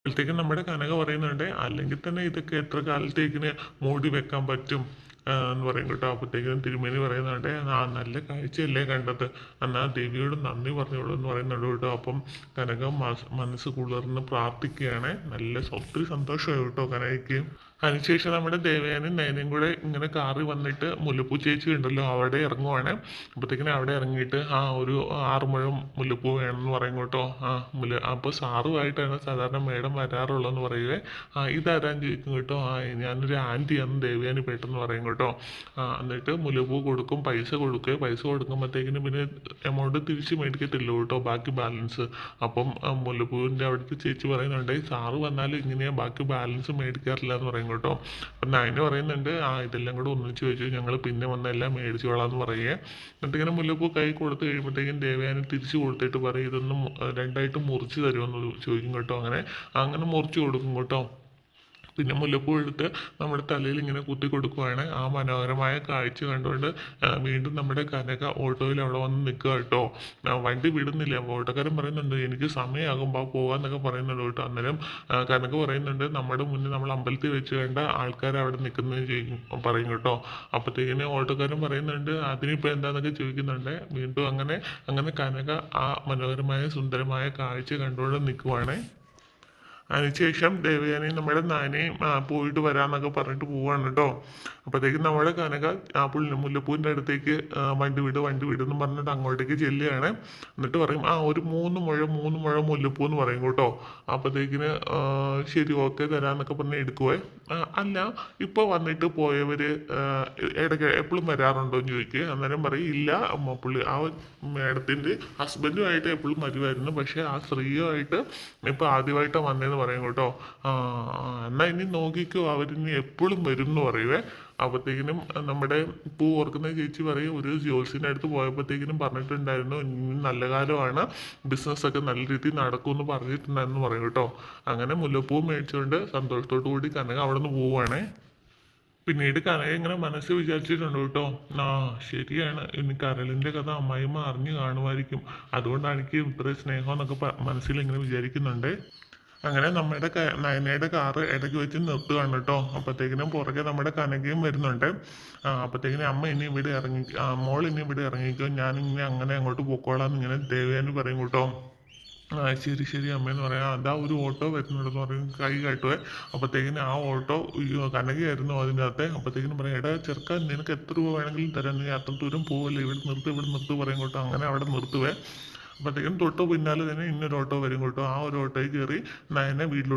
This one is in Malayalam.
അപ്പോഴത്തേക്കും നമ്മുടെ കനക പറയുന്നുണ്ട് അല്ലെങ്കിൽ തന്നെ ഇതൊക്കെ എത്ര കാലത്തേക്കിന് മൂടി വെക്കാൻ പറ്റും എന്ന് പറയും കേട്ടോ. അപ്പോഴത്തേക്കും തിരുമേനി പറയുന്നുണ്ട്, ആ നല്ല കാഴ്ചയല്ലേ കണ്ടത്, എന്നാൽ ദേവിയോട് നന്ദി പറഞ്ഞോളൂ എന്ന് പറയുന്നുണ്ട് കേട്ടോ. അപ്പം കനക മനസ്സ് കുളിർന്ന് പ്രാർത്ഥിക്കുകയാണ്. ഒത്തിരി സന്തോഷമായി കേട്ടോ കനകയ്ക്ക്. അതിനുശേഷം നമ്മുടെ ദേവയാനും നയനയും കൂടെ ഇങ്ങനെ കാറിൽ വന്നിട്ട് മുല്ലപ്പൂ ചേച്ചി ഉണ്ടല്ലോ അവിടെ ഇറങ്ങുവാണ്. അപ്പോഴത്തേക്കിനും അവിടെ ഇറങ്ങിയിട്ട് ഒരു 6 മുഴം മുല്ലപ്പൂ വേണമെന്ന് പറയും കേട്ടോ. അപ്പോൾ സാറുമായിട്ടാണ് സാധാരണ മേഡം വരാറുള്ളതെന്ന് പറയുവേ. ഇതാരാന്ന് ചോദിക്കും കേട്ടോ. ഞാനൊരു ആൻറ്റിയാണ് ദേവയാനി പെട്ടെന്ന് പറയും കേട്ടോ. എന്നിട്ട് മുല്ലപ്പൂ കൊടുക്കും, പൈസ കൊടുക്കുക. പൈസ കൊടുക്കുമ്പോഴത്തേക്കിനും പിന്നെ എമൗണ്ട് തിരിച്ച് മേടിക്കത്തില്ല കേട്ടോ, ബാക്കി ബാലൻസ്. അപ്പം മുല്ലപ്പൂവിൻ്റെ അവിടുത്തെ ചേച്ചി പറയുന്നുണ്ട്, സാറ് വന്നാലും ഇങ്ങനെയാ, ബാക്കി ബാലൻസ് മേടിക്കാറില്ല എന്ന് പറയും കേട്ടോ. അപ്പം നയന് പറയുന്നുണ്ട്, ഇതെല്ലാം കൂടെ ഒന്നിച്ച് വെച്ചു, ഞങ്ങൾ പിന്നെ വന്നെല്ലാം മേടിച്ചോളാം എന്ന് പറയുക. എന്നിട്ട് ഇങ്ങനെ മുല്ലപ്പൂ കൈ കൊടുത്ത് കഴിയുമ്പോഴത്തേക്കും ദേവയാനി തിരിച്ചു കൊടുത്തിട്ട് പറയും, ഇതൊന്നും രണ്ടായിട്ട് മുറിച്ച് തരുമെന്ന് ചോദിക്കും കേട്ടോ. അങ്ങനെ മുറിച്ച് കൊടുക്കും കേട്ടോ. പിന്നെ മുല്ലപ്പൂ എടുത്ത് നമ്മുടെ തലയിൽ ഇങ്ങനെ കുത്തി കൊടുക്കുവാണ്. ആ മനോഹരമായ കാഴ്ച കണ്ടുകൊണ്ട് വീണ്ടും നമ്മുടെ കനക ഓട്ടോയിൽ അവിടെ വന്ന് നിൽക്കുക കേട്ടോ. വണ്ടി വിടുന്നില്ല. ഓട്ടോക്കാരൻ പറയുന്നുണ്ട്, എനിക്ക് സമയമാകുമ്പോൾ പോകാമെന്നൊക്കെ പറയുന്നുണ്ട് കേട്ടോ. അന്നേരം കനക പറയുന്നുണ്ട്, നമ്മുടെ മുന്നിൽ നമ്മൾ അമ്പലത്തിൽ വെച്ച് കണ്ട ആൾക്കാർ അവിടെ നിൽക്കുന്നത് പറയും കേട്ടോ. അപ്പോഴത്തേക്കിന് ഓട്ടോക്കാരൻ പറയുന്നുണ്ട്, അതിനിപ്പോൾ എന്താണെന്നൊക്കെ ചോദിക്കുന്നുണ്ട്. വീണ്ടും അങ്ങനെ അങ്ങനെ കനക ആ മനോഹരമായ സുന്ദരമായ കാഴ്ച കണ്ടുകൊണ്ട് നിൽക്കുവാണ്. അതിനുശേഷം ദേവയാനിയും നമ്മുടെ നാനയും പോയിട്ട് വരാമെന്നൊക്കെ പറഞ്ഞിട്ട് പോവാണ് കേട്ടോ. അപ്പോഴത്തേക്കും നമ്മുടെ കനക മുല്ലപ്പൂവിൻ്റെ അടുത്തേക്ക് വണ്ടി വിടും പറഞ്ഞിട്ട് അങ്ങോട്ടേക്ക് ചെല്ലുകയാണ്. എന്നിട്ട് പറയും, ഒരു 3 മുഴം മുല്ലപ്പൂ എന്ന് പറയും കേട്ടോ. അപ്പോഴത്തേക്കിന് ശരി, ഓക്കെ തരാമെന്നൊക്കെ പറഞ്ഞ് എടുക്കുവേ. അല്ല, ഇപ്പോൾ വന്നിട്ട് പോയവർ ഇടയ്ക്ക് എപ്പോഴും വരാറുണ്ടോ എന്ന് ചോദിക്കുക. അന്നേരം പറയും, ഇല്ല, പുള്ളി മേഡത്തിൻ്റെ ഹസ്ബൻഡുമായിട്ട് എപ്പോഴും വരുമായിരുന്നു, പക്ഷേ ആ സ്ത്രീയുമായിട്ട് ഇപ്പോൾ ആദ്യമായിട്ടാണ് വന്നതെന്ന് പറയും കേട്ടോ. എന്നാൽ ഇനി നോക്കിക്കോ, അവരിനി എപ്പോഴും വരും എന്ന് പറയുവേ. അപ്പോഴത്തേക്കിനും നമ്മുടെ പൂ ഓർക്കുന്ന ചേച്ചി പറയും, ഒരു ജോത്സ്യൻ്റെ അടുത്ത് പോയപ്പോഴത്തേക്കിനും പറഞ്ഞിട്ടുണ്ടായിരുന്നു, ഇനി നല്ല കാലമാണ്, ബിസിനസ്സൊക്കെ നല്ല രീതിയിൽ നടക്കുമെന്ന് പറഞ്ഞിട്ടുണ്ടായിരുന്നു പറയും കേട്ടോ. അങ്ങനെ മുല്ലപ്പൂ മേടിച്ചുകൊണ്ട് സന്തോഷത്തോടു കൂടി കനക അവിടെ നിന്ന് പോവുകയാണേ. പിന്നീട് കനക ഇങ്ങനെ മനസ്സിൽ വിചാരിച്ചിട്ടുണ്ട് കേട്ടോ, ശരിയാണ്, ഇനി കരളിൻ്റെ കഥ അമ്മായിമ്മ അറിഞ്ഞു കാണുമായിരിക്കും, അതുകൊണ്ടാണ് എനിക്ക് ഇത്രയും സ്നേഹം എന്നൊക്കെ മനസ്സിൽ ഇങ്ങനെ വിചാരിക്കുന്നുണ്ട്. അങ്ങനെ നമ്മുടെ നയനയുടെ കാറ് ഇടയ്ക്ക് വെച്ച് നിർത്തുകയാണ് കേട്ടോ. അപ്പോഴത്തേക്കിനും പുറകെ നമ്മുടെ കനകയും വരുന്നുണ്ട്. അപ്പോഴത്തേക്കിനും അമ്മ ഇനി ഇവിടെ ഇറങ്ങി, മോൾ ഇനി ഇവിടെ ഇറങ്ങിക്കോ, ഞാനിങ്ങനെ അങ്ങനെ അങ്ങോട്ട് പോയിക്കോളാം എന്നിങ്ങനെ ദേവയാനി പറയും കേട്ടോ. ശരി ശരി അമ്മയെന്ന് പറയാം. അതാ ഒരു ഓട്ടോ വരുന്നുണ്ടെന്ന് പറയും, കൈ കാട്ടുവേ. അപ്പോഴത്തേക്കിനും ആ ഓട്ടോ കനകയായിരുന്നു അതിൻ്റെ അകത്തെ. അപ്പോഴത്തേക്കിനും പറയാം, എടാ ചെറുക്ക, നിനക്ക് എത്ര രൂപ വേണമെങ്കിലും തരാം, നീ അത്ര ദൂരം പോവല്ലേ, ഇവിടെ നിർത്ത് പറയും കേട്ടോ. അങ്ങനെ അവിടെ നിർത്തുവേ. അപ്പോഴത്തേക്കും തൊട്ട് പിന്നാലെ തന്നെ ഇന്നൊരു ഓട്ടോ വരും കേട്ടോ. ആ ഒരു ഓട്ടോയിൽ കയറി നയനെ വീട്ടിലോട്ട്